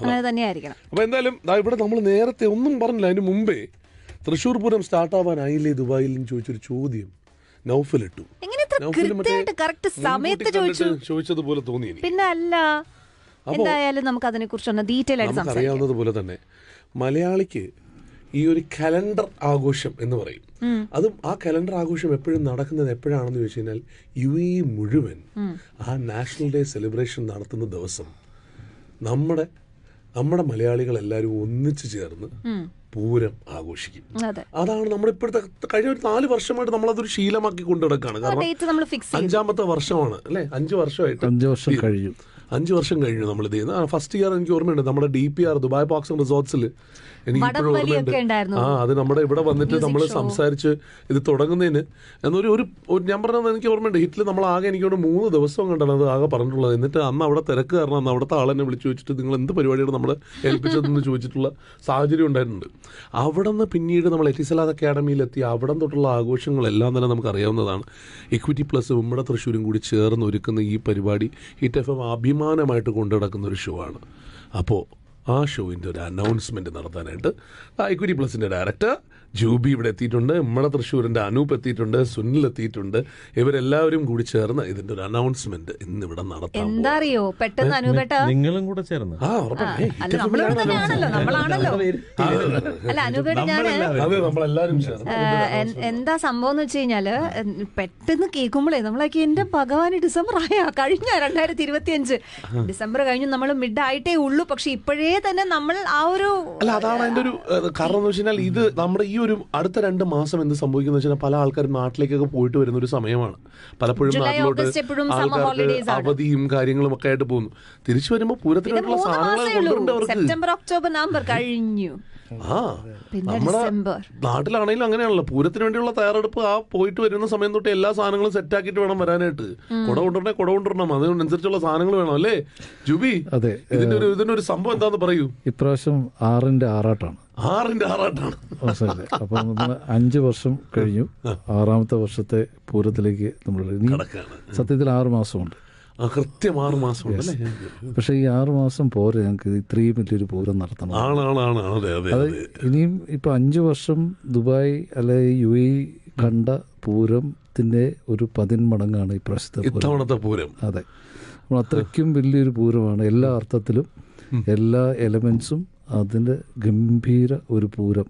അങ്ങനെ തന്നെയായിരിക്കണം. അപ്പൊ എന്തായാലും ഇവിടെ നമ്മൾ നേരത്തെ ഒന്നും പറഞ്ഞില്ല, അതിന് മുമ്പേ തൃശ്ശൂർ പൂരം സ്റ്റാർട്ടാവാനായില്ലേ ദുബായിൽ ചോദിച്ചൊരു ചോദ്യം നൗഫൽ ഇട്ടു. ചോദിച്ചതുപോലെ തോന്നി. പിന്നെ അല്ല, എന്തായാലും നമുക്ക് അതിനെ കുറിച്ചൊന്ന് ഡീറ്റെയിൽ ആയിട്ട് സംസാരിക്കാം. അറിയാവുന്നതുപോലെ തന്നെ മലയാളിക്ക് ഈ ഒരു കലണ്ടർ ആഘോഷം എന്ന് പറയും. അതും ആ കലണ്ടർ ആഘോഷം എപ്പോഴും നടക്കുന്നത് എപ്പോഴാണെന്ന് ചോദിച്ചു കഴിഞ്ഞാൽ UAE മുഴുവൻ ആ നാഷണൽ ഡേ സെലിബ്രേഷൻ നടത്തുന്ന ദിവസം നമ്മുടെ മലയാളികൾ എല്ലാവരും ഒന്നിച്ചു ചേർന്ന് പൂരം ആഘോഷിക്കും. അതാണ് നമ്മുടെ ഇപ്പോഴത്തെ കഴിഞ്ഞ ഒരു 4 വർഷമായിട്ട് നമ്മളതൊരു ശീലമാക്കി കൊണ്ടു നടക്കുകയാണ്. കാരണം 5ാമത്തെ വർഷമാണ് അല്ലെ, 5 വർഷമായിട്ട് 5 വർഷം കഴിഞ്ഞു നമ്മളിത് ചെയ്യുന്നത്. ഫസ്റ്റ് ഇയർ എനിക്ക് ഓർമ്മയുണ്ട്, നമ്മുടെ DPR ദുബായ് പാർക്സ് ആൻഡ് റിസോർട്സിൽ എനിക്ക് ഇപ്പോഴും ഓർമ്മയുണ്ട്. അത് നമ്മുടെ ഇവിടെ വന്നിട്ട് നമ്മൾ സംസാരിച്ച് ഇത് തുടങ്ങുന്നതിന് എന്നൊരു ഞാൻ പറഞ്ഞത് എനിക്ക് ഓർമ്മയുണ്ട്. ഹിറ്റിൽ നമ്മൾ ആകെ എനിക്കോട് 3 ദിവസം കണ്ടാണ് അത് ആകെ പറഞ്ഞിട്ടുള്ളത്. എന്നിട്ട് അന്ന് അവിടെ തിരക്ക് കാരണം അന്ന് അവിടുത്തെ ആളെന്നെ വിളിച്ചു ചോദിച്ചിട്ട് നിങ്ങൾ എന്ത് പരിപാടിയാണ് നമ്മളെ ഏൽപ്പിച്ചതെന്ന് ചോദിച്ചിട്ടുള്ള സാഹചര്യം ഉണ്ടായിട്ടുണ്ട്. അവിടെ നിന്ന് പിന്നീട് നമ്മൾ എത്തിസലാത്ത് അക്കാഡമിയിലെത്തി അവിടെ തൊട്ടുള്ള ആഘോഷങ്ങളെല്ലാം തന്നെ നമുക്ക് അറിയാവുന്നതാണ്. ഇക്വിറ്റി പ്ലസ് നമ്മുടെ തൃശ്ശൂരും കൂടി ചേർന്ന് ഒരുക്കുന്ന ഈ പരിപാടി ഹിറ്റ് FM അഭിമാനമായിട്ട് കൊണ്ടു നടക്കുന്ന ഒരു ഷോ ആണ്. അപ്പോൾ ആ ഷോയിൻ്റെ ഒരു അനൗൺസ്മെൻറ്റ് നടത്താനായിട്ട് ഇക്വിറ്റി പ്ലസിൻ്റെ ഡയറക്ടർ ജൂബി ഇവിടെ എത്തിയിട്ടുണ്ട്, നമ്മുടെ തൃശ്ശൂരിൻ്റെ അനൂപ് എത്തിയിട്ടുണ്ട്, സുനിൽ എത്തിയിട്ടുണ്ട്. ഇവരെല്ലാവരും കൂടി ചേർന്ന് ഇതിന്റെ ഒരു അനൗൺസ്മെന്റ് ഇന്ന് ഇവിടെ നടത്താം. എന്താ അറിയോ, പെട്ടെന്ന് അനൂപേട്ട നിങ്ങളും കൂടെ ചേർന്ന് എന്താ സംഭവം എന്ന് വെച്ച് കഴിഞ്ഞാല് പെട്ടെന്ന് കേൾക്കുമ്പോഴേ നമ്മളൊക്കെ എന്റെ ഭഗവാൻ ഡിസംബർ ആയാ കഴിഞ്ഞ 2025 ഡിസംബർ കഴിഞ്ഞു, നമ്മൾ മിഡ് ആയിട്ടേ ഉള്ളൂ. പക്ഷെ ഇപ്പോഴേ തന്നെ നമ്മൾ ആ ഒരു അതാണ് അതിന്റെ ഒരു കാരണം എന്ന് വെച്ചാൽ ഇത് നമ്മുടെ ഈ ഒരു അടുത്ത 2 മാസം എന്ത് സംഭവിക്കുന്ന വെച്ചാൽ പല ആൾക്കാരും നാട്ടിലേക്കൊക്കെ പോയിട്ട് വരുന്ന ഒരു സമയമാണ്. പലപ്പോഴും നാട്ടിലോട്ട് ആൾക്കാർക്ക് അവധിയും കാര്യങ്ങളും ഒക്കെ ആയിട്ട് പോകുന്നു. തിരിച്ചു വരുമ്പോൾ പൂരത്തിനുള്ള സാധനങ്ങൾ സെപ്റ്റംബർ ഒക്ടോബർ നവംബർ കഴിഞ്ഞു. നമ്മുടെ നാട്ടിലാണെങ്കിലും അങ്ങനെയാണല്ലോ, പൂരത്തിന് വേണ്ടിയുള്ള തയ്യാറെടുപ്പ് ആ പോയിട്ട് വരുന്ന സമയം തൊട്ട് എല്ലാ സാധനങ്ങളും സെറ്റ് ആക്കിയിട്ട് വേണം വരാനായിട്ട്. കുട കൊണ്ടുവരണം, അതിനനുസരിച്ചുള്ള സാധനങ്ങൾ വേണം അല്ലേ ജുബി? അതെ. ഇതിന്റെ ഒരു സംഭവം എന്താന്ന് പറയൂ. ഇപ്രാവശ്യം 6ന്റെ ആറാട്ടാണ്. 6ന്റെ ആറാട്ടാണ്. അപ്പൊ 5 വർഷം കഴിഞ്ഞു. 6ാമത്തെ വർഷത്തെ പൂരത്തിലേക്ക് നമ്മൾ സത്യത്തിൽ 6 മാസമുണ്ട്. കൃത്യം 6 മാസം. പക്ഷെ ഈ 6 മാസം പോരെ ഞങ്ങൾക്ക് ഇത്രയും വലിയൊരു പൂരം നടത്തണം. അത് ഇനിയും ഇപ്പൊ 5 വർഷം ദുബായ് അല്ലെ UAE കണ്ട പൂരത്തിന്റെ ഒരു 10 മടങ്ങാണ് ഇപ്രാവശ്യത്തെ പൂരം. അതെ, അത്രയ്ക്കും വലിയൊരു പൂരമാണ്. എല്ലാ അർത്ഥത്തിലും എല്ലാ എലമെന്റ്സും അതിന്റെ ഗംഭീര ഒരു പൂരം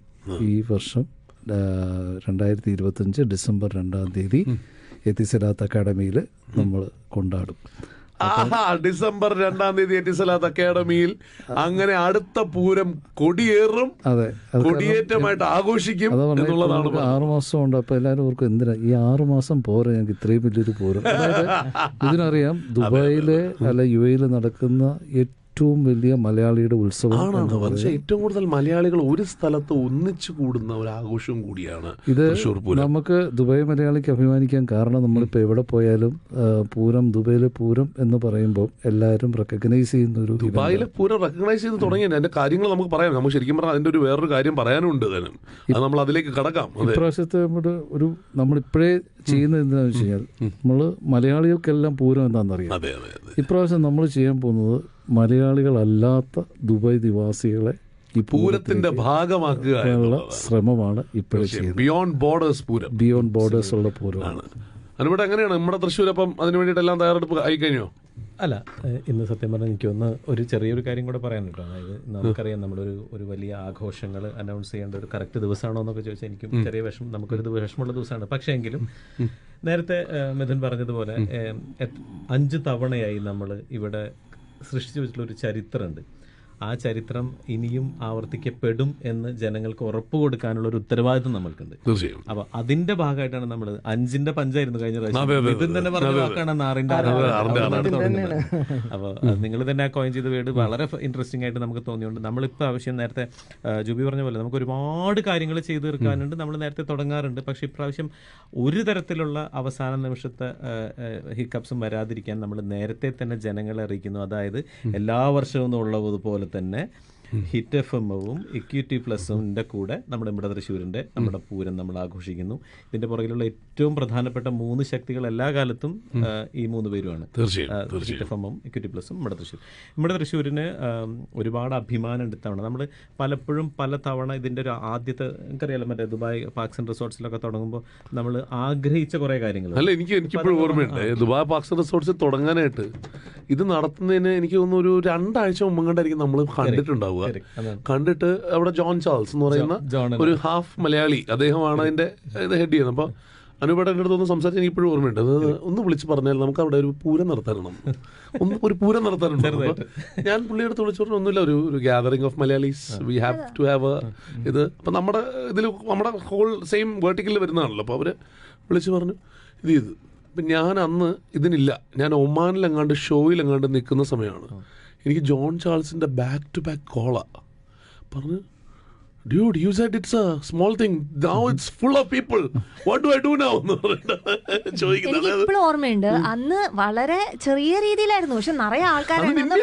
ഈ വർഷം 2025 ഡിസംബർ 2-ാം തീയതി എത്തിസലാത്ത് അക്കാഡമിയിൽ നമ്മൾ കൊണ്ടാടും. ഡിസംബർ 2-ാം തീയതി എത്തിസലാത്ത് അക്കാഡമിയിൽ അങ്ങനെ അടുത്ത പൂരം കൊടിയേറും. അതെ, കൊടിയേറ്റമായിട്ട് ആഘോഷിക്കും എന്നുള്ളതാണ്. 6 മാസം ഉണ്ട്. അപ്പൊ എല്ലാവരും ഓർക്കും എന്തിനാ ഈ 6 മാസം പോരെ ഞങ്ങൾക്ക് ഇത്രയും വലിയൊരു പൂരം. അതായത് ഇതിനറിയാം, ദുബായിലെ അല്ല UAE നടക്കുന്ന ഏറ്റവും വലിയ മലയാളിയുടെ ഉത്സവമാണ്. ഏറ്റവും കൂടുതൽ മലയാളികൾ ഒരു സ്ഥലത്ത് ഒന്നിച്ചു കൂടുന്ന ഒരു ആഘോഷവും കൂടിയാണ് ഇത്. നമുക്ക് ദുബായ് മലയാളിക്ക് അഭിമാനിക്കാൻ കാരണം നമ്മളിപ്പോൾ എവിടെ പോയാലും പൂരം, ദുബായിലെ പൂരം എന്ന് പറയുമ്പോൾ എല്ലാവരും റെക്കഗ്നൈസ് ചെയ്യുന്ന ഒരു ദുബായിലെ പൂരം റെക്കഗ്നൈസ് ചെയ്ത് തുടങ്ങിയ അതിന്റെ കാര്യങ്ങൾ നമുക്ക് പറയാം. നമുക്ക് ശരിക്കും പറഞ്ഞാൽ അതിന്റെ ഒരു വേറൊരു കാര്യം പറയാനുണ്ട്. നമ്മൾ അതിലേക്ക് കടക്കാം. ഇപ്രാവശ്യത്തെ ഒരു നമ്മളിപ്പോഴേ ചെയ്യുന്നത് എന്താണെന്ന് വെച്ച് കഴിഞ്ഞാൽ നമ്മൾ മലയാളികൾക്കെല്ലാം പൂരം എന്താണെന്നറിയാം. ഇപ്രാവശ്യം നമ്മൾ ചെയ്യാൻ പോകുന്നത് മലയാളികളല്ലാത്ത ദുബായ് നിവാസികളെ ഈ പൂരത്തിന്റെ ഭാഗമാക്കുക ശ്രമമാണ് ഇപ്പോഴും ചെയ്യുന്നത്. Beyond borders Pooram, beyond borders ഉള്ള പൂരമാണ്. അതിവിടെ എങ്ങനെയാണ് നമ്മുടെ തൃശ്ശൂർ അപ്പം അതിനു വേണ്ടിയിട്ടെല്ലാം തയ്യാറെടുപ്പ് ആയിക്കഴിഞ്ഞോ? അല്ല, ഇന്ന് സത്യം പറഞ്ഞാൽ എനിക്കൊന്ന് ഒരു ചെറിയൊരു കാര്യം കൂടെ പറയാൻ കേട്ടോ. അതായത് നമുക്കറിയാം ഒരു വലിയ ആഘോഷങ്ങൾ അനൗൺസ് ചെയ്യേണ്ട ഒരു കറക്റ്റ് ദിവസമാണോ എന്നൊക്കെ ചോദിച്ചാൽ എനിക്കും ചെറിയ നമുക്കൊരു വിഷമമുള്ള ദിവസമാണ്. പക്ഷേ എങ്കിലും നേരത്തെ മിഥുൻ പറഞ്ഞതുപോലെ 5 തവണയായി നമ്മൾ ഇവിടെ സൃഷ്ടിച്ചു വെച്ചിട്ടുള്ളൊരു ചരിത്രമുണ്ട്. ആ ചരിത്രം ഇനിയും ആവർത്തിക്കപ്പെടും എന്ന് ജനങ്ങൾക്ക് ഉറപ്പ് കൊടുക്കാനുള്ള ഒരു ഉത്തരവാദിത്വം നമ്മൾക്കുണ്ട്. അപ്പൊ അതിന്റെ ഭാഗമായിട്ടാണ് നമ്മൾ 5ന്റെ പഞ്ചായിരുന്നു കഴിഞ്ഞ പ്രാവശ്യം. ഇതിന് തന്നെ പറഞ്ഞ വാക്കാണ് 6ന്റെ. അപ്പൊ നിങ്ങൾ തന്നെ കോയിൻ ചെയ്ത വേർഡ് വളരെ ഇൻട്രസ്റ്റിംഗ് ആയിട്ട് നമുക്ക് തോന്നിയുണ്ട്. നമ്മളിപ്പോൾ ആവശ്യം നേരത്തെ ജൂബി പറഞ്ഞ പോലെ നമുക്ക് ഒരുപാട് കാര്യങ്ങൾ ചെയ്തു തീർക്കാനുണ്ട്. നമ്മൾ നേരത്തെ തുടങ്ങാറുണ്ട്. പക്ഷെ ഇപ്രാവശ്യം ഒരു തരത്തിലുള്ള അവസാന നിമിഷത്തെ ഹിക്കപ്സും വരാതിരിക്കാൻ നമ്മൾ നേരത്തെ തന്നെ ജനങ്ങളെ അറിയിക്കുന്നു. അതായത് എല്ലാ വർഷവും ഉള്ളതുപോലെ തന്നെ ഹിറ്റ് FM-ഉം ഇക്വിറ്റി പ്ലസിന്റെ കൂടെ നമ്മുടെ തൃശ്ശൂരിന്റെ നമ്മുടെ പൂരം നമ്മൾ ആഘോഷിക്കുന്നു. ഇതിന്റെ പുറകിലുള്ള ഏറ്റവും പ്രധാനപ്പെട്ട 3 ശക്തികൾ എല്ലാ കാലത്തും ഈ 3 പേരുമാണ്. ഹിറ്റ് FM-ഉം ഇക്വിറ്റി പ്ലസും നമ്മുടെ തൃശ്ശൂരിന് ഒരുപാട് അഭിമാനം എടുത്താണ്. നമ്മൾ പലപ്പോഴും പല തവണ ഇതിന്റെ ഒരു ആദ്യത്തെ എനിക്കറിയാലോ മറ്റേ ദുബായ് പാർക്സ് ആൻഡ് റിസോർട്ട്സിലൊക്കെ തുടങ്ങുമ്പോൾ നമ്മൾ ആഗ്രഹിച്ച കുറെ കാര്യങ്ങൾ. അല്ല, എനിക്കിപ്പോഴും ഓർമ്മയുണ്ട് ദുബായ് പാർക്സ് ആൻഡ് റിസോർട്ട്സിൽ തുടങ്ങാനായിട്ട് ഇത് നടത്തുന്നതിന് എനിക്ക് തോന്നുന്നു ഒരു 2 ആഴ്ച മുമ്പ് കണ്ടായിരിക്കും നമ്മൾ കണ്ടിട്ടുണ്ടാവുക. കണ്ടിട്ട് അവിടെ ജോൺ ചാൾസ് എന്ന് പറയുന്ന ഒരു ഹാഫ് മലയാളി, അദ്ദേഹമാണ് അതിന്റെ ഇത് ഹെഡ് ചെയ്യുന്നത്. അപ്പൊ അനുപേട്ട എൻ്റെ അടുത്തൊന്ന് സംസാരിച്ച് എനിക്ക് ഇപ്പോഴും ഓർമ്മയുണ്ട്. അത് ഒന്ന് വിളിച്ച് പറഞ്ഞാൽ നമുക്ക് അവിടെ ഒരു പൂരം നടത്താനുണ്ട്, ഒരു പൂരം നടത്താനുണ്ട്. ഞാൻ പുള്ളിയുടെ അടുത്ത് വിളിച്ചു പറഞ്ഞു, ഒന്നുമില്ല, ഒരു gathering of Malayalees, we have to have ഇത്. അപ്പം നമ്മുടെ ഇതിൽ നമ്മുടെ ഹോൾ സെയിം വേർട്ടിക്കലിൽ വരുന്നതാണല്ലോ. അപ്പോൾ അവർ വിളിച്ച് പറഞ്ഞു ഇത്. അപ്പം ഞാൻ അന്ന് ഇതിനില്ല, ഞാൻ ഒമാനിലെങ്ങാണ്ട് ഷോയിലെങ്ങാണ്ട് നിൽക്കുന്ന സമയമാണ്. എനിക്ക് ജോൺ ചാൾസിൻ്റെ ബാക്ക് ടു ബാക്ക് കോളാ പറഞ്ഞു, dude, you said it's a small thing, now it's full of people, what do I do now? എനിക്ക് ഇപ്പോഴും ഓർമ്മയുണ്ട്, അന്ന് വളരെ ചെറിയ രീതിയിലായിരുന്നു, പക്ഷെ നിറയെ ആൾക്കാരായിരുന്നു.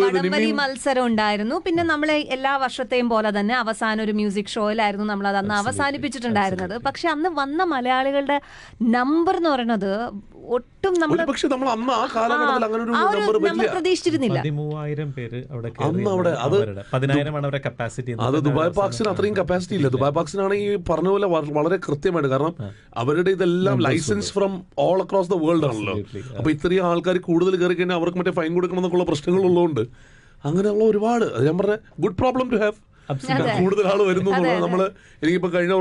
വടംവലി മത്സരം ഉണ്ടായിരുന്നു. പിന്നെ നമ്മൾ എല്ലാ വർഷത്തെയും പോലെ തന്നെ അവസാനം ഒരു മ്യൂസിക് ഷോയിലായിരുന്നു നമ്മൾ അത് അന്ന് അവസാനിപ്പിച്ചിട്ടുണ്ടായിരുന്നത്. പക്ഷെ അന്ന് വന്ന മലയാളികളുടെ നമ്പർ എന്ന് പറയുന്നത് ഒട്ടും നമ്മൾ പ്രതീക്ഷിച്ചിരുന്നില്ല. 13,000 പേര് അവിടെ. 10,000 അവരുടെ കപ്പാസിറ്റി. അത് ദുബായ് പാർക്സിന് അത്രയും കപ്പാസിറ്റി ഇല്ല. ദുബായ് പാർക്സിനാണ് ഈ പറഞ്ഞ പോലെ വളരെ കൃത്യമായിട്ട്, കാരണം അവരുടെ ഇതെല്ലാം licence from all across the world ആണല്ലോ. അപ്പൊ ഇത്രയും ആൾക്കാർ കൂടുതൽ കയറി കഴിഞ്ഞാൽ അവർക്ക് മറ്റേ ഫൈൻ കൊടുക്കണം എന്നൊക്കെയുള്ള പ്രശ്നങ്ങളുള്ളതുകൊണ്ട് അങ്ങനെയുള്ള ഒരുപാട്, ഞാൻ പറഞ്ഞ ഗുഡ് പ്രോബ്ലം ടു ഹാവ്. കൂടുതൽ ആൾ വരുന്നു നമ്മള്. എനിക്കിപ്പോ കഴിഞ്ഞ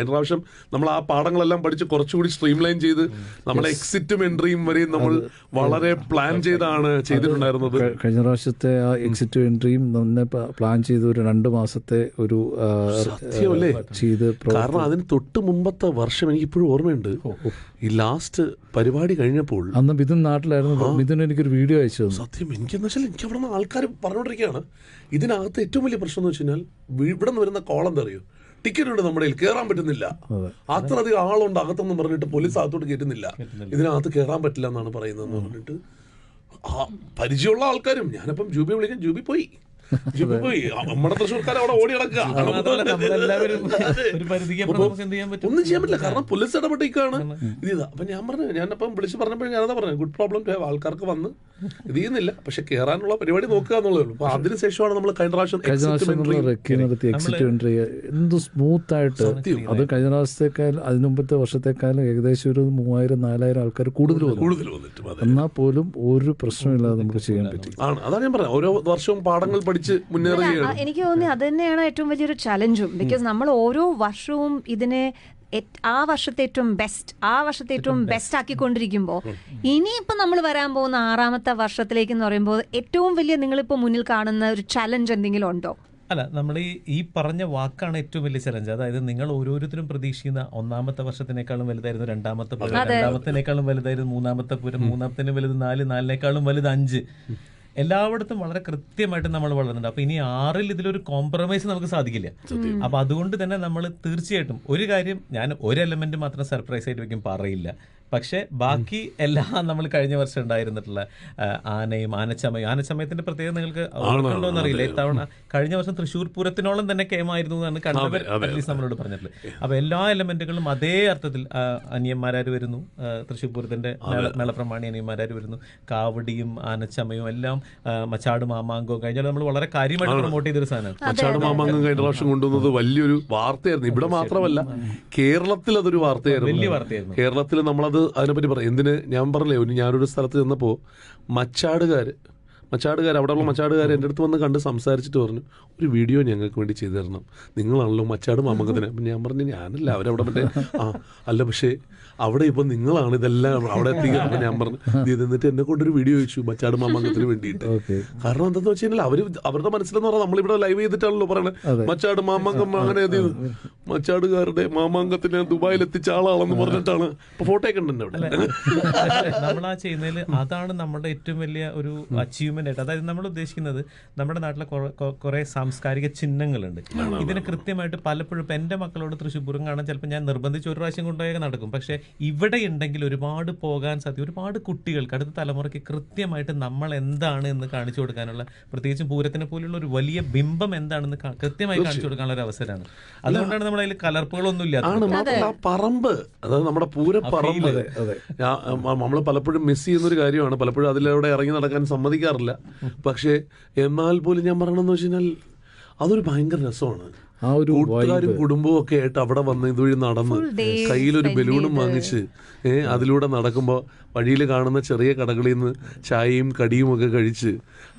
പ്രാവശ്യം നമ്മൾ ആ പാഠങ്ങളെല്ലാം പഠിച്ച് കുറച്ചുകൂടി സ്ട്രീം ലൈൻ ചെയ്ത് നമ്മളെ എക്സിറ്റും എൻട്രിയും വരെയും നമ്മൾ വളരെ പ്ലാൻ ചെയ്താണ് ചെയ്തിട്ടുണ്ടായിരുന്നത്. കഴിഞ്ഞ പ്രാവശ്യത്തെ ആ എക്സിറ്റും എൻട്രിയും പ്ലാൻ ചെയ്ത് ഒരു 2 മാസത്തെ ഒരു സത്യമല്ലേ ചെയ്ത്. കാരണം അതിന് തൊട്ട് മുമ്പത്തെ വർഷം എനിക്കിപ്പോഴും ഓർമ്മയുണ്ട്, ഈ ലാസ്റ്റ് പരിപാടി കഴിഞ്ഞപ്പോൾ അന്ന് മിഥുൻ നാട്ടിലായിരുന്നു. മിഥുൻ എനിക്കൊരു വീഡിയോ അയച്ചു. സത്യം, എനിക്കെന്ന് വെച്ചാൽ എനിക്ക് അവിടെ നിന്ന് ആൾക്കാർ പറഞ്ഞുകൊണ്ടിരിക്കുകയാണ്. ഇതിനകത്ത് ഏറ്റവും വലിയ പ്രശ്നം എന്ന് വെച്ച് കഴിഞ്ഞാൽ ഇവിടെ നിന്ന് വരുന്ന കോളം എന്താ അറിയോ, ടിക്കറ്റ് ഉണ്ട് നമ്മുടെ കയ്യിൽ, കയറാൻ പറ്റുന്നില്ല, അത്രയധികം ആളുണ്ട് അകത്തെന്ന് പറഞ്ഞിട്ട് പോലീസ് അകത്തോട്ട് കയറ്റുന്നില്ല, ഇതിനകത്ത് കയറാൻ പറ്റില്ല എന്നാണ് പറയുന്നതെന്ന് പറഞ്ഞിട്ട് പരിചയമുള്ള ആൾക്കാരും. ഞാനപ്പം ജൂബി വിളിക്കാൻ ജൂബി പോയി നമ്മുടെ തൃശ്ശൂർക്കാർ അവിടെ ഓടി നടക്കുക. ഒന്നും ചെയ്യാൻ പറ്റില്ല, കാരണം പോലീസ് ഇടപെട്ടേക്കാണ് ഇതാ. അപ്പൊ ഞാനപ്പം വിളിച്ച് പറഞ്ഞപ്പോൾ ഞാനതാ പറഞ്ഞു, ഗുഡ് പ്രോബ്ലം ടു ഹാവ്. ആൾക്കാർക്ക് വന്ന് ഇത് ചെയ്യുന്നില്ല, പക്ഷെ കയറാനുള്ള പരിപാടി നോക്കുക എന്നുള്ളതേ ഉള്ളൂ. അപ്പൊ അതിനുശേഷമാണ് നമ്മൾ കഴിഞ്ഞ പ്രാവശ്യം എന്ത് സ്മൂത്ത് ആയിട്ട്. അത് കഴിഞ്ഞ പ്രാവശ്യത്തേക്കാൾ അതിനു മുമ്പത്തെ വർഷത്തേക്കാളും ഏകദേശം ഒരു 3,000-4,000 ആൾക്കാർ കൂടുതൽ വന്നിട്ട് എന്നാൽ പോലും ഒരു പ്രശ്നമില്ലാതെ നമുക്ക് ചെയ്യാൻ പറ്റി. അതാണ് ഞാൻ പറഞ്ഞത്, ഓരോ വർഷവും പാഠങ്ങൾ പഠിച്ച് മുന്നേറുകയാണ്. എനിക്ക് തോന്നി അത് തന്നെയാണ് ഏറ്റവും വലിയൊരു ചലഞ്ചും. ബിക്കോസ് നമ്മൾ ഓരോ വർഷവും ഇതിനെ ആ വർഷത്തെ ഏറ്റവും ബെസ്റ്റ് ആക്കിക്കൊണ്ടിരിക്കുമ്പോൾ ഇനിയിപ്പോൾ നമ്മൾ വരാൻ പോകുന്ന 6ാമത്തെ വർഷത്തിലേക്ക് എന്ന് പറയുമ്പോൾ ഏറ്റവും വലിയ നിങ്ങളിപ്പോൾ മുന്നിൽ കാണുന്ന ഒരു ചലഞ്ച് എന്തെങ്കിലും ഉണ്ടോ? അല്ല, നമ്മൾ ഈ പറഞ്ഞ വാക്കാണ് ഏറ്റവും വലിയ ചലഞ്ച്. അതായത് നിങ്ങൾ ഓരോരുത്തരും പ്രതീക്ഷിക്കുന്ന 1ാമത്തെ വർഷത്തിനേക്കാളും വലുതായിരുന്നു 2ാമത്തെ പൂരം, 2ാമത്തേക്കാളും വലുതായിരുന്നു 3ാമത്തെ പൂരം, 3ാമത്തേന് വലുത് 4, 4-നേക്കാളും വലുത് 5. എല്ലായിടത്തും വളരെ കൃത്യമായിട്ട് നമ്മൾ വളരുന്നുണ്ട്. അപ്പൊ ഇനി 6-ൽ ഇതിലൊരു കോംപ്രമൈസ് നമുക്ക് സാധിക്കില്ല. അപ്പൊ അതുകൊണ്ട് തന്നെ നമ്മൾ തീർച്ചയായിട്ടും ഒരു കാര്യം, ഞാൻ ഒരു എലമെന്റ് മാത്രം സർപ്രൈസ് ആയിട്ട് വെക്കും പറയില്ല, പക്ഷെ ബാക്കി എല്ലാം നമ്മൾ കഴിഞ്ഞ വർഷം ഉണ്ടായിരുന്നിട്ടുള്ള ആനയും ആനച്ചമയത്തിന്റെ പ്രത്യേകത നിങ്ങൾക്ക് ഓർമ്മയുണ്ടോന്ന് അറിയില്ല. ഇത്തവണ കഴിഞ്ഞ വർഷം തൃശ്ശൂർ പൂരത്തിനോളം തന്നെ കേമായിരുന്നു എന്നാണ് കണ്ടവർ അറ്റ്ലീസ്റ്റ് നമ്മളോട് പറഞ്ഞിട്ടുള്ളത്. അപ്പൊ എല്ലാ എലമെന്റുകളും അതേ അർത്ഥത്തിൽ അനിയന്മാരാര് വരുന്നു, തൃശ്ശൂർ പൂരത്തിന്റെ മേളപ്രമാണി അനിയന്മാരാര് വരുന്നു, കാവടിയും ആനച്ചമയവും എല്ലാം, മച്ചാട് മാമാങ്കവും കഴിഞ്ഞാൽ നമ്മൾ വളരെ കാര്യമായിട്ട് പ്രൊമോട്ട് ചെയ്തൊരു സാധനമാണ്. മച്ചാട് മാമാങ്കം കഴിഞ്ഞ പ്രാവശ്യം കൊണ്ടുവന്നത് വലിയൊരു വാർത്തയായിരുന്നു. ഇവിടെ മാത്രമല്ല, കേരളത്തിൽ അതൊരു വാർത്തയായിരുന്നു, വലിയ വാർത്തയായിരുന്നു. കേരളത്തിൽ നമ്മളത് അതിനെപ്പറ്റി പറയാം. എന്തിന് ഞാൻ പറഞ്ഞില്ലേ, ഞാനൊരു സ്ഥലത്ത് ചെന്നപ്പോൾ മച്ചാടുകാർ അവിടെയുള്ള മച്ചാടുകാർ എൻ്റെ അടുത്ത് വന്ന് കണ്ട് സംസാരിച്ചിട്ട് പറഞ്ഞു, ഒരു വീഡിയോ ഞങ്ങൾക്ക് വേണ്ടി ചെയ്തു തരണം, നിങ്ങളാണല്ലോ മച്ചാട് മാമങ്കത്തിന്. അപ്പം ഞാൻ പറഞ്ഞു, ഞാനല്ല, അവരവിടെ മറ്റേ അല്ല, പക്ഷേ അവിടെ ഇപ്പം നിങ്ങളാണ് ഇതെല്ലാം അവിടെ എത്തിക്കുക. അപ്പം ഞാൻ പറഞ്ഞു എന്നിട്ട് എന്നെ കൊണ്ടൊരു വീഡിയോ ചോദിച്ചു മച്ചാട് മാമാങ്കത്തിന് വേണ്ടിയിട്ട്. കാരണം എന്താണെന്ന് വെച്ച് കഴിഞ്ഞാൽ അവരുടെ മനസ്സിലെന്ന് പറഞ്ഞാൽ നമ്മളിവിടെ ലൈവ് ചെയ്തിട്ടാണല്ലോ പറയണത്, മച്ചാട് മാമാങ്കം അങ്ങനെ എത്തിയത്, മച്ചാടുകാരുടെ മാമാങ്കത്തിന് ദുബായിൽ എത്തിച്ച ആളാണെന്ന് പറഞ്ഞിട്ടാണ്. ഫോട്ടോ ഒക്കെ ഉണ്ട് അവിടെ. നമ്മളാ ചെയ്യുന്നതിൽ അതാണ് നമ്മുടെ ഏറ്റവും വലിയ ഒരു അച്ചീവ്മെന്റ് എൻവയോൺമെന്റ് ആയിട്ട്, അതായത് നമ്മൾ ഉദ്ദേശിക്കുന്നത് നമ്മുടെ നാട്ടിലെ കുറെ സാംസ്കാരിക ചിഹ്നങ്ങളുണ്ട്. ഇതിന് കൃത്യമായിട്ട് പലപ്പോഴും ഇപ്പം എൻ്റെ മക്കളോട് തൃശ്ശൂർ പൂരം കാണാൻ ചിലപ്പോൾ ഞാൻ നിർബന്ധിച്ച് ഒരു പ്രാവശ്യം കൊണ്ടുപോയൊക്കെ നടക്കും. പക്ഷേ ഇവിടെ ഉണ്ടെങ്കിൽ ഒരുപാട് പോകാൻ സാധ്യത, ഒരുപാട് കുട്ടികൾക്ക് അടുത്ത തലമുറയ്ക്ക് കൃത്യമായിട്ട് നമ്മൾ എന്താണ് എന്ന് കാണിച്ചു കൊടുക്കാനുള്ള, പ്രത്യേകിച്ചും പൂരത്തിനെ പോലുള്ള ഒരു വലിയ ബിംബം എന്താണെന്ന് കൃത്യമായി കാണിച്ചു കൊടുക്കാനുള്ള ഒരു അവസരമാണ്. അതുകൊണ്ടാണ് നമ്മൾ അതിൽ കലർപ്പുകളൊന്നും ഇല്ലാത്ത പറമ്പ്, അതായത് നമ്മുടെ പൂരപ്പറമ്പ് നമ്മൾ പലപ്പോഴും മിസ് ചെയ്യുന്നൊരു കാര്യമാണ്. പലപ്പോഴും അതിലൂടെ ഇറങ്ങി നടക്കാൻ സമ്മതിക്കാറില്ല. പക്ഷേ എന്നാൽ പോലും ഞാൻ പറയണമെന്ന് വെച്ച് കഴിഞ്ഞാൽ അതൊരു ഭയങ്കര രസമാണ്. കൂട്ടുകാരും കുടുംബവും ഒക്കെ ആയിട്ട് അവിടെ വന്ന് ഇതുവഴി നടന്ന് കയ്യിലൊരു ബലൂണും വാങ്ങിച്ച് അതിലൂടെ നടക്കുമ്പോൾ വഴിയിൽ കാണുന്ന ചെറിയ കടകളിൽ നിന്ന് ചായയും കടിയും ഒക്കെ കഴിച്ച്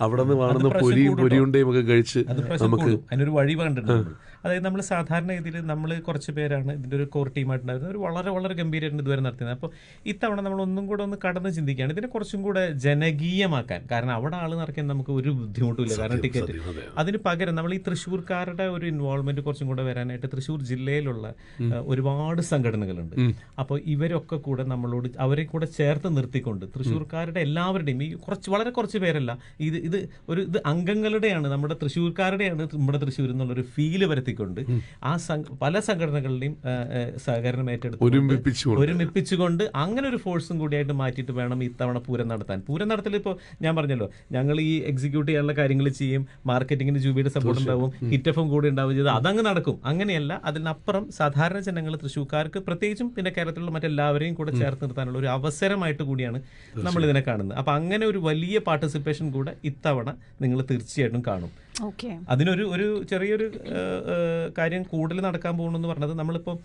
അവിടെ നിന്ന് കാണുന്ന പൊരിയുണ്ടയും ഒക്കെ കഴിച്ച് നമുക്ക് അതിനൊരു വഴി കണ്ടിട്ടുണ്ട്. അതായത് നമ്മൾ സാധാരണ രീതിയിൽ നമ്മൾ കുറച്ച് പേരാണ് ഇതിൻ്റെ ഒരു കോർ ടീമായിട്ടുണ്ടായിരുന്നത്. ഒരു വളരെ വളരെ ഗംഭീരമായിട്ട് ഇതുവരെ നടത്തുന്നത്. അപ്പോൾ ഇത്തവണ നമ്മൾ ഒന്നും കൂടെ ഒന്ന് കടന്ന് ചിന്തിക്കുകയാണ് ഇതിനെ കുറച്ചും കൂടെ ജനകീയമാക്കാൻ. കാരണം അവിടെ ആൾ നിറയ്ക്കാൻ നമുക്ക് ഒരു ബുദ്ധിമുട്ടില്ല, കാരണം ടിക്കറ്റ്. അതിന് പകരം നമ്മൾ ഈ തൃശ്ശൂർക്കാരുടെ ഒരു ഇൻവോൾവ്മെന്റ് കുറച്ചും കൂടെ വരാനായിട്ട് തൃശ്ശൂർ ജില്ലയിലുള്ള ഒരുപാട് സംഘടനകളുണ്ട്. അപ്പോൾ ഇവരൊക്കെ കൂടെ നമ്മളോട് അവരെ കൂടെ ചേർത്ത് നിർത്തിക്കൊണ്ട് തൃശ്ശൂർക്കാരുടെ എല്ലാവരുടെയും ഈ വളരെ കുറച്ച് പേരല്ല, ഇത് അംഗങ്ങളുടെയാണ്, നമ്മുടെ തൃശ്ശൂർക്കാരുടെയാണ് നമ്മുടെ തൃശ്ശൂർ എന്നുള്ളൊരു ഫീല് വരുത്തിക്കൊണ്ട് ആ പല സംഘടനകളുടെയും സഹകരണം ഏറ്റെടുത്ത് ഒരുമിപ്പിച്ചുകൊണ്ട് അങ്ങനെ ഒരു ഫോഴ്സും കൂടിയായിട്ട് മാറ്റിയിട്ട് വേണം ഇത്തവണ പൂരം നടത്താൻ. പൂരം നടത്തൽ ഇപ്പോൾ ഞാൻ പറഞ്ഞല്ലോ, ഞങ്ങൾ ഈ എക്സിക്യൂട്ട് ചെയ്യാനുള്ള കാര്യങ്ങൾ ചെയ്യും, മാർക്കറ്റിങ്ങിന് ജൂബിയുടെ സപ്പോർട്ട് ഉണ്ടാവും, ഹിറ്റഫും കൂടി ഉണ്ടാവും ചെയ്ത് അതങ്ങ് നടക്കും. അങ്ങനെയല്ല, അതിനപ്പുറം സാധാരണ ജനങ്ങൾ തൃശ്ശൂർക്കാർക്ക് പ്രത്യേകിച്ചും പിന്നെ കേരളത്തിലുള്ള മറ്റെല്ലാവരെയും കൂടെ ചേർത്ത് നിർത്താനുള്ള ഒരു അവസരമായിട്ട് കൂടിയാണ് നമ്മൾ ഇതിനെ കാണുന്നത്. അപ്പൊ അങ്ങനെ ഒരു വലിയ പാർട്ടിസിപ്പേഷൻ കൂടെ ഇത്തവണ നിങ്ങൾ തീർച്ചയായിട്ടും കാണും. അതിനൊരു ചെറിയൊരു കാര്യം കൂടുതൽ നടക്കാൻ പോകുന്നു പറഞ്ഞത്, നമ്മളിപ്പോൾ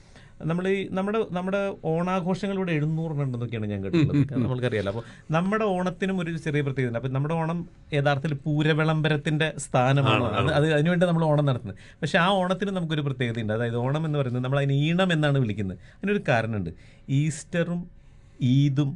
നമ്മുടെ ഓണാഘോഷങ്ങളിലൂടെ 700 ഉണ്ടെന്നൊക്കെയാണ് ഞാൻ കേട്ടിട്ടുള്ളത്. നമ്മൾക്കറിയാലോ. അപ്പോൾ നമ്മുടെ ഓണത്തിനും ഒരു ചെറിയ പ്രത്യേകത. അപ്പം നമ്മുടെ ഓണം യഥാർത്ഥത്തിൽ പൂരവിളംബരത്തിന്റെ സ്ഥാനമാണ്. അതിനുവേണ്ടി നമ്മൾ ഓണം നടത്തുന്നത്. പക്ഷെ ആ ഓണത്തിന് നമുക്കൊരു പ്രത്യേകതയുണ്ട്. അതായത് ഓണം എന്ന് പറയുന്നത് നമ്മൾ അതിന് ഈണം എന്നാണ് വിളിക്കുന്നത്. അതിനൊരു കാരണമുണ്ട്. ഈസ്റ്ററും ഈദും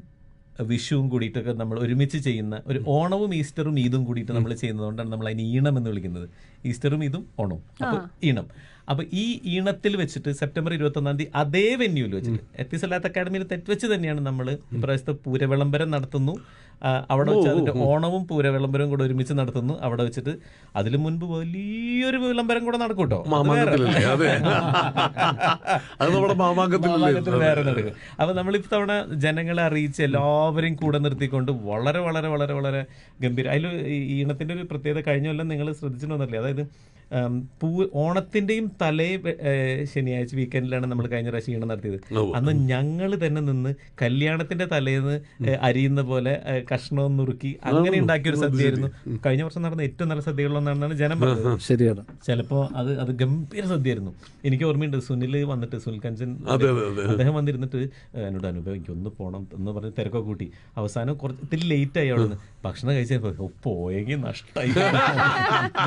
വിഷുവും കൂടിയിട്ടൊക്കെ നമ്മൾ ഒരുമിച്ച് ചെയ്യുന്ന ഒരു ഓണവും ഈസ്റ്ററും ഈദും കൂടിയിട്ട് നമ്മൾ ചെയ്യുന്നതുകൊണ്ടാണ് നമ്മൾ അതിന് ഈണം എന്ന് വിളിക്കുന്നത്. ഈസ്റ്ററും ഈദും ഓണവും, അപ്പോൾ ഈണം. അപ്പോൾ ഈ ഈണത്തിൽ വെച്ചിട്ട് സെപ്റ്റംബർ 21 അതേ വെന്യൂവിൽ വെച്ചിട്ട് എത്തിസലാത്ത് അക്കാഡമിയിൽ വെച്ച് തന്നെയാണ് നമ്മൾ ഇപ്രാവശ്യത്തെ പൂരവിളംബരം നടത്തുന്നു. അവിടെ വെച്ച് അതിന്റെ ഓണവും പൂരവിളംബരവും കൂടെ ഒരുമിച്ച് നടത്തുന്നു. അവിടെ വെച്ചിട്ട് അതിനു മുൻപ് വലിയൊരു വിളംബരം കൂടെ നടക്കും കേട്ടോ, വേറെ നടക്കും. അപ്പൊ നമ്മളിത്തവണ ജനങ്ങളെ അറിയിച്ച് എല്ലാവരെയും കൂടെ നിർത്തിക്കൊണ്ട് വളരെ വളരെ വളരെ വളരെ ഗംഭീര. അതിൽ ഈണത്തിന്റെ ഒരു പ്രത്യേകത കഴിഞ്ഞ കൊല്ലം നിങ്ങൾ ശ്രദ്ധിച്ചിട്ടുണ്ടെന്നല്ലേ, അതായത് ഓണത്തിന്റെയും തലേ ശനിയാഴ്ച വീക്കെൻഡിലാണ് നമ്മൾ കഴിഞ്ഞ പ്രാവശ്യം ഈണം നടത്തിയത്. അന്ന് ഞങ്ങൾ തന്നെ നിന്ന് കല്യാണത്തിന്റെ തലേന്ന് അരിയുന്ന പോലെ കഷ്ണവും നുറുക്കി അങ്ങനെ ഉണ്ടാക്കിയൊരു സദ്യയായിരുന്നു കഴിഞ്ഞ വർഷം നടന്ന ഏറ്റവും നല്ല സദ്യകളൊന്നാണെന്നാണ് ജനം പറഞ്ഞത്. ശരിയാണ്. ചിലപ്പോ അത് ഗംഭീര സദ്യയായിരുന്നു. എനിക്ക് ഓർമ്മയുണ്ട്, സുനിൽ വന്നിട്ട്, സുനിൽ കഞ്ചൻ അദ്ദേഹം വന്നിരുന്നിട്ട് എന്നോട് അനുഭവം എനിക്കൊന്ന് പോകണം എന്ന് പറഞ്ഞ് തിരക്കൊക്കെ കൂട്ടി. അവസാനം ഇത്തിരി ലേറ്റ് ആയി അവിടെ നിന്ന് ഭക്ഷണം കഴിച്ചപ്പോ പോയെങ്കിൽ നഷ്ടമായി.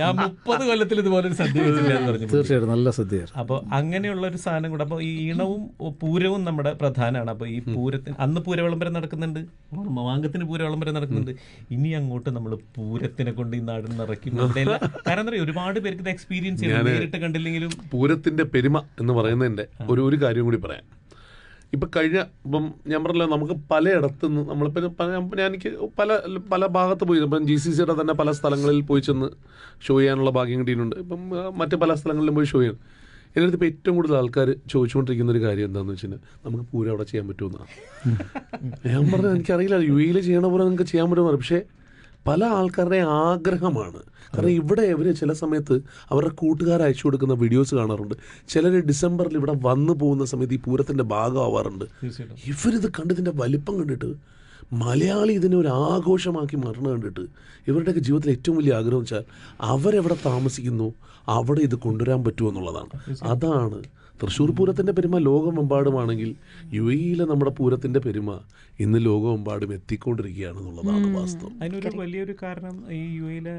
ഞാൻ 30 കൊല്ലത്തിൽ ഇതുപോലെ ഒരു സദ്യ വെച്ചില്ല എന്ന് പറഞ്ഞു. തീർച്ചയായിട്ടും നല്ല സദ്യ. അപ്പോൾ അങ്ങനെയുള്ള ഒരു സാധനം കൂടെ. അപ്പോൾ ഈ ഈണവും പൂരവും നമ്മുടെ പ്രധാനമാണ്. അപ്പോൾ ഈ പൂരത്തിന് അന്ന് പൂരവിളംബരം നടക്കുന്നുണ്ട്, മാങ്കത്തിന് പൂരവിളംബരം നടക്കുന്നുണ്ട്. ഇനി അങ്ങോട്ട് നമ്മൾ പൂരത്തിനെ കൊണ്ട് ഈ നാട് നിറയ്ക്കും. കാരണം എന്താ പറയുക, ഒരുപാട് പേർക്ക് ഇത് എക്സ്പീരിയൻസ് ചെയ്യും, നേരിട്ട് കണ്ടില്ലെങ്കിലും. പൂരത്തിന്റെ പെരുമ എന്ന് പറയുന്നതിന്റെ ഒരു കാര്യം കൂടി പറയാം. ഇപ്പം ഞാൻ പറഞ്ഞല്ലോ, നമുക്ക് പലയിടത്തുനിന്ന് നമ്മളിപ്പോൾ എനിക്ക് പല ഭാഗത്ത് പോയി. ഇപ്പം GCCയുടെ തന്നെ പല സ്ഥലങ്ങളിൽ പോയി ചെന്ന് ഷോ ചെയ്യാനുള്ള ഭാഗ്യം കിട്ടിയിട്ടുണ്ട്. ഇപ്പം മറ്റ് പല സ്ഥലങ്ങളിലും പോയി ഷോ ചെയ്യാൻ. എൻ്റെ അടുത്ത് ഇപ്പോൾ ഏറ്റവും കൂടുതൽ ആൾക്കാർ ചോദിച്ചുകൊണ്ടിരിക്കുന്ന ഒരു കാര്യം എന്താണെന്ന് വെച്ച് കഴിഞ്ഞാൽ, നമുക്ക് പൂരം അവിടെ ചെയ്യാൻ പറ്റുമെന്നാണ്. ഞാൻ പറഞ്ഞത് എനിക്കറിയില്ല, UAE ചെയ്യണ പോലെ നിങ്ങൾക്ക് ചെയ്യാൻ പറ്റുമെന്നാണ്. പക്ഷേ പല ആൾക്കാരുടെ ആഗ്രഹമാണ്. കാരണം ഇവിടെ ഇവർ ചില സമയത്ത് അവരുടെ കൂട്ടുകാർ അയച്ചു കൊടുക്കുന്ന വീഡിയോസ് കാണാറുണ്ട്. ചിലർ ഡിസംബറിൽ ഇവിടെ വന്നു പോകുന്ന സമയത്ത് ഈ പൂരത്തിൻ്റെ ഭാഗമാവാറുണ്ട്. ഇവരിത് കണ്ടതിൻ്റെ വലിപ്പം കണ്ടിട്ട്, മലയാളി ഇതിനെ ഒരു ആഘോഷമാക്കി മാറണം കണ്ടിട്ട് ഇവരുടെയൊക്കെ ജീവിതത്തിൽ ഏറ്റവും വലിയ ആഗ്രഹം വെച്ചാൽ അവരെവിടെ താമസിക്കുന്നു അവിടെ ഇത് കൊണ്ടുവരാൻ പറ്റുമോ എന്നുള്ളതാണ്. അതാണ് തൃശ്ശൂർ പൂരത്തിൻ്റെ പെരുമ ലോകമെമ്പാടുമാണെങ്കിൽ UAE നമ്മുടെ പൂരത്തിൻ്റെ പെരുമ ഇന്ന് ലോകമെമ്പാടും എത്തിക്കൊണ്ടിരിക്കുകയാണെന്നുള്ളതാണ് വാസ്തവം. അതിനൊരു വലിയൊരു കാരണം ഈ UAE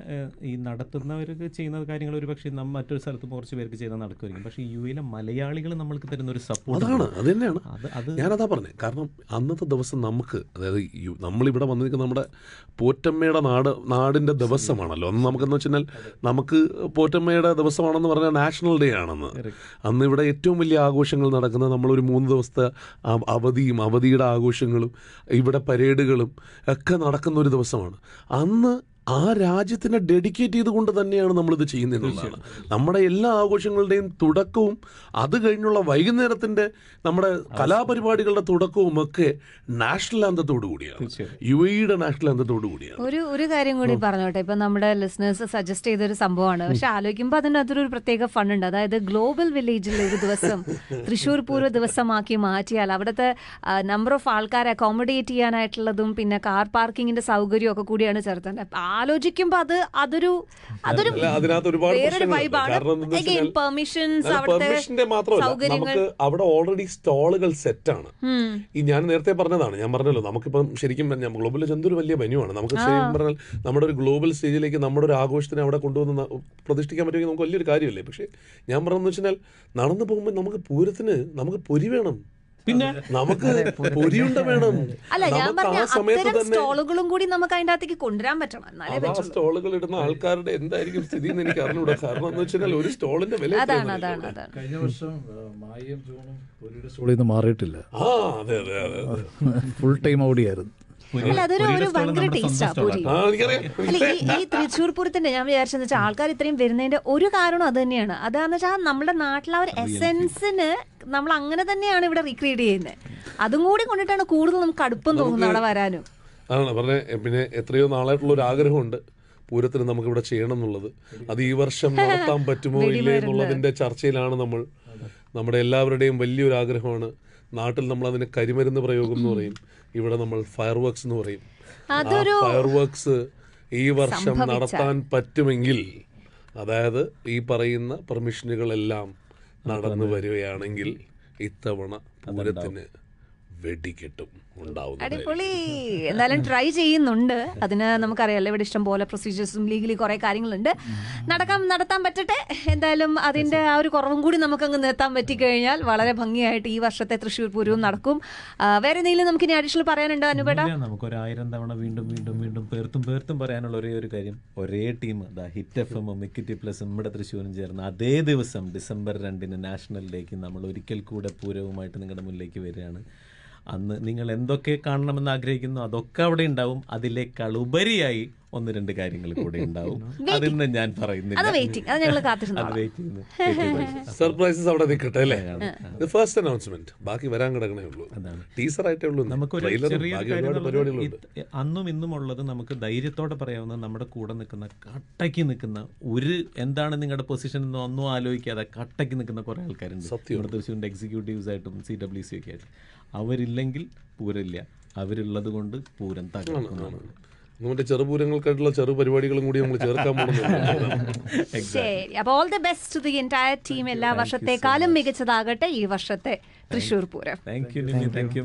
ഈ നടത്തുന്നവർക്ക് ചെയ്യുന്ന കാര്യങ്ങൾ ഒരു പക്ഷേ മറ്റൊരു സ്ഥലത്ത് കുറച്ച് പേർക്ക് ചെയ്യുന്ന നടക്കുമായിരിക്കും. പക്ഷേ UAE മലയാളികൾ നമ്മൾക്ക് തരുന്ന ഒരു സപ്പോർട്ട് അതാണ്. അത് തന്നെയാണ് ഞാനതാ പറഞ്ഞത്. കാരണം അന്നത്തെ ദിവസം നമുക്ക്, അതായത് നമ്മളിവിടെ വന്നിരിക്കുന്ന നമ്മുടെ പോറ്റമ്മയുടെ നാടിൻ്റെ ദിവസമാണല്ലോ അന്ന്. നമുക്കെന്ന് വെച്ചാൽ നമുക്ക് പോറ്റമ്മയുടെ ദിവസമാണെന്ന് പറഞ്ഞാൽ നാഷണൽ ഡേ ആണെന്ന്. അന്ന് ഇവിടെ ഏറ്റവും വലിയ ആഘോഷങ്ങൾ നടക്കുന്നത് നമ്മളൊരു 3 ദിവസത്തെ അവധിയുടെ ആഘോഷങ്ങളും ഇവിടെ പരേഡുകളും ഒക്കെ നടക്കുന്ന ഒരു ദിവസമാണ്. അന്ന് ആ രാജ്യത്തിനെ ഡെഡിക്കേറ്റ് ചെയ്തുകൊണ്ട് തന്നെയാണ് നമ്മളിത് ചെയ്യുന്നതെന്നുള്ളതാണ്. നമ്മുടെ എല്ലാ ആഘോഷങ്ങളുടെയും തുടക്കവും അത് കഴിഞ്ഞുള്ള വൈകുന്നേരത്തിന്റെ നമ്മുടെ കലാപരിപാടികളുടെ തുടക്കവും ഒക്കെ നാഷണൽ ആന്തത്തോടു കൂടിയാണ്, UAE നാഷണൽ ആന്തത്തോടു കൂടിയാണ്. ഒരു കാര്യം കൂടി പറഞ്ഞോട്ടെ, ഇപ്പൊ നമ്മുടെ ലിസണേഴ്സ് സജസ്റ്റ് ചെയ്തൊരു സംഭവമാണ്, പക്ഷെ ആലോചിക്കുമ്പോൾ അതിനകത്തൊരു പ്രത്യേക ഫണ്ടുണ്ട്. അതായത് ഗ്ലോബൽ വില്ലേജിൽ ഒരു ദിവസം തൃശ്ശൂർ പൂര ദിവസമാക്കി മാറ്റിയാൽ അവിടുത്തെ നമ്പർ ഓഫ് ആൾക്കാരെ അക്കോമഡേറ്റ് ചെയ്യാനായിട്ടുള്ളതും പിന്നെ കാർ പാർക്കിങ്ങിന്റെ സൗകര്യം ഒക്കെ കൂടിയാണ് ചേർത്തത്. ആലോചിക്കുമ്പോ അതൊരു വേറൊരു വൈബാണ്. പെർമിഷൻസ്, പെർമിഷന്റെ മാത്രമല്ല, നമുക്ക് അവിടെ ഓൾറെഡി സ്റ്റോളുകൾ സെറ്റാണ്. ഈ ഞാൻ നേരത്തെ പറഞ്ഞതാണ്, ഞാൻ പറഞ്ഞല്ലോ നമുക്കിപ്പം ശരിക്കും ഗ്ലോബൽ എന്തൊരു വലിയ വെന്യൂ ആണ്. നമുക്ക് ശരിക്കും പറഞ്ഞാൽ നമ്മുടെ ഒരു ഗ്ലോബൽ സ്റ്റേജിലേക്ക് നമ്മുടെ ഒരു ആഘോഷത്തിനെ അവിടെ കൊണ്ടുവന്ന് പ്രതിഷ്ഠിക്കാൻ പറ്റുമെങ്കിൽ നമുക്ക് വലിയൊരു കാര്യമല്ലേ. പക്ഷെ ഞാൻ പറഞ്ഞതെന്ന് വെച്ചാൽ നടന്നു പോകുമ്പോൾ നമുക്ക് പൂരത്തിന് നമുക്ക് പൊരി വേണം, പിന്നെ നമുക്ക് പൊരിയുണ്ട വേണം. അല്ല, ഞാൻ പറഞ്ഞ അത്തരം സ്റ്റോളുകളും കൂടി നമുക്ക് അതിന്റെ അകത്തേക്ക് കൊണ്ടുവരാൻ പറ്റണം. ആ സ്റ്റോളുകൾ ഇടുന്ന ആൾക്കാരുടെ എന്തായിരിക്കും സ്ഥിതി എന്ന് എനിക്ക് അറിഞ്ഞൂടാ. കാരണം എന്ന് വെച്ചാൽ ഒരു സ്റ്റോളിന്റെ വില കഴിഞ്ഞ വർഷം മായും ജൂണും പൊരിയുടെ സ്റ്റോളിൽ നിന്ന് മാറിയിട്ടില്ല. ഫുൾ ടൈം ഓടിയായിരുന്നു. അല്ല, അതൊരു ഭയങ്കര ടേസ്റ്റാ പൂരി. അല്ല, ഈ തൃശ്ശൂർ പൂരത്തിന്റെ ഞാൻ വിചാരിച്ചെന്ന് വെച്ചാൽ ആൾക്കാർ ഇത്രയും വരുന്നതിന്റെ ഒരു കാരണം അത് തന്നെയാണ്. അതാന്ന് വെച്ചാൽ നമ്മുടെ നാട്ടിലെ ആ ഒരു എസെൻസിന് നമ്മൾ അങ്ങനെ തന്നെയാണ് ഇവിടെ റീക്രിയേറ്റ് ചെയ്യുന്നത്. അതും കൂടി കൊണ്ടിട്ടാണ് കൂടുതൽ നമുക്ക് അടുപ്പം തോന്നുന്നത് അവിടെ വരാനും. അതാണ് പറഞ്ഞ. പിന്നെ എത്രയോ നാളായിട്ടുള്ള ഒരു ആഗ്രഹമുണ്ട് പൂരത്തിന് നമുക്ക് ഇവിടെ ചെയ്യണം എന്നുള്ളത്. അത് ഈ വർഷം നടത്താൻ പറ്റുമോ ഇല്ലേ എന്നുള്ളതിന്റെ ചർച്ചയിലാണ് നമ്മൾ. നമ്മുടെ എല്ലാവരുടെയും വലിയൊരു ആഗ്രഹമാണ്. നാട്ടിൽ നമ്മൾ അതിന് കരിമരുന്ന് പ്രയോഗം എന്ന് പറയും, ഇവിടെ നമ്മൾ ഫയർ വർക്ക്സ് എന്ന് പറയും. ആ ഫയർ വർക്ക്സ് ഈ വർഷം നടത്താൻ പറ്റുമെങ്കിൽ, അതായത് ഈ പറയുന്ന പെർമിഷനുകളെല്ലാം നടന്നു വരികയാണെങ്കിൽ ഇത്തവണ പൂരത്തിന് വെടിക്കെട്ടും ഉണ്ടാവും. അടിപൊളി. എന്തായാലും ട്രൈ ചെയ്യുന്നുണ്ട്. അതിന് നമുക്കറിയാലോ ഇവിടെ ഇഷ്ടം പോലെ പ്രൊസീജിയേഴ്സും ലീഗലി കുറെ കാര്യങ്ങളുണ്ട്. നടത്താൻ പറ്റട്ടെ. എന്തായാലും അതിന്റെ ആ ഒരു കുറവും കൂടി നമുക്കങ്ങ് നിർത്താൻ പറ്റിക്കഴിഞ്ഞാൽ വളരെ ഭംഗിയായിട്ട് ഈ വർഷത്തെ തൃശ്ശൂർ പൂരവും നടക്കും. വേറെ എന്തെങ്കിലും നമുക്ക് ഇനി അഡീഷണൽ പറയാനുണ്ടോ അനുപേട്ട? നമുക്ക് 1000 തവണ വീണ്ടും വീണ്ടും വീണ്ടും പേർത്തും പറയാനുള്ള ഒരേ ഒരു കാര്യം, ഒരേ ടീം ഹിറ്റ് FM മിക്കിറ്റി പ്ലസ് നമ്മുടെ തൃശ്ശൂരും ചേർന്ന് അതേ ദിവസം ഡിസംബർ 2 നാഷണൽ ഡേക്ക് നമ്മൾ ഒരിക്കൽ കൂടെ പൂരവുമായിട്ട് നിങ്ങളുടെ മുന്നിലേക്ക് വരികയാണ്. അന്ന് നിങ്ങൾ എന്തൊക്കെ കാണണമെന്ന് ആഗ്രഹിക്കുന്നു അതൊക്കെ അവിടെ ഉണ്ടാവും. അതിനേക്കാൾ ഉപരിയായി 1-2 കാര്യങ്ങൾ കൂടെ ഉണ്ടാവും. അതിന്ന് ഞാൻ പറയുന്നില്ല. സർപ്രൈസസ് അവിടെ നിൽക്കട്ടെ അല്ലേ. ഫസ്റ്റ് അനൗൺസ്മെന്റ് ബാക്കി വരാൻ കിടക്കണേ ഉള്ളൂ. ടീസർ ആയിട്ടേ ഉള്ളൂ. നമുക്കൊരു ചെറിയ അന്നും ഇന്നും ഉള്ളത് നമുക്ക് ധൈര്യത്തോടെ പറയാവുന്ന നമ്മുടെ കൂടെ നിൽക്കുന്ന കട്ടയ്ക്ക് നിൽക്കുന്ന എന്താണ് നിങ്ങളുടെ പൊസിഷൻ എന്ന് ഒന്നും ആലോചിക്കാതെ കട്ടയ്ക്ക് നിൽക്കുന്ന കുറെ ആൾക്കാരുണ്ട്. നമ്മുടെ തൃശ്ശൂരിന്റെ എക്സിക്യൂട്ടീവ്സ് ആയിട്ടും CWC ഒക്കെ ആയിട്ട്. അവരില്ലെങ്കിൽ പൂരമില്ല, അവരുള്ളത് കൊണ്ട് പൂരം തകർക്കുന്നതാണ്. നമ്മുടെ ചെറുപൂരങ്ങൾക്കായിട്ടുള്ള ചെറു പരിപാടികളും കൂടി നമ്മൾ ചേർക്കാൻ പോകുന്നു. ശരി, അപ്പോൾ all the best to the entire team. എല്ലാ വർഷത്തെക്കാളും മികച്ചതാകട്ടെ ഈ വർഷത്തെ തൃശ്ശൂർ പൂരം. Thank you.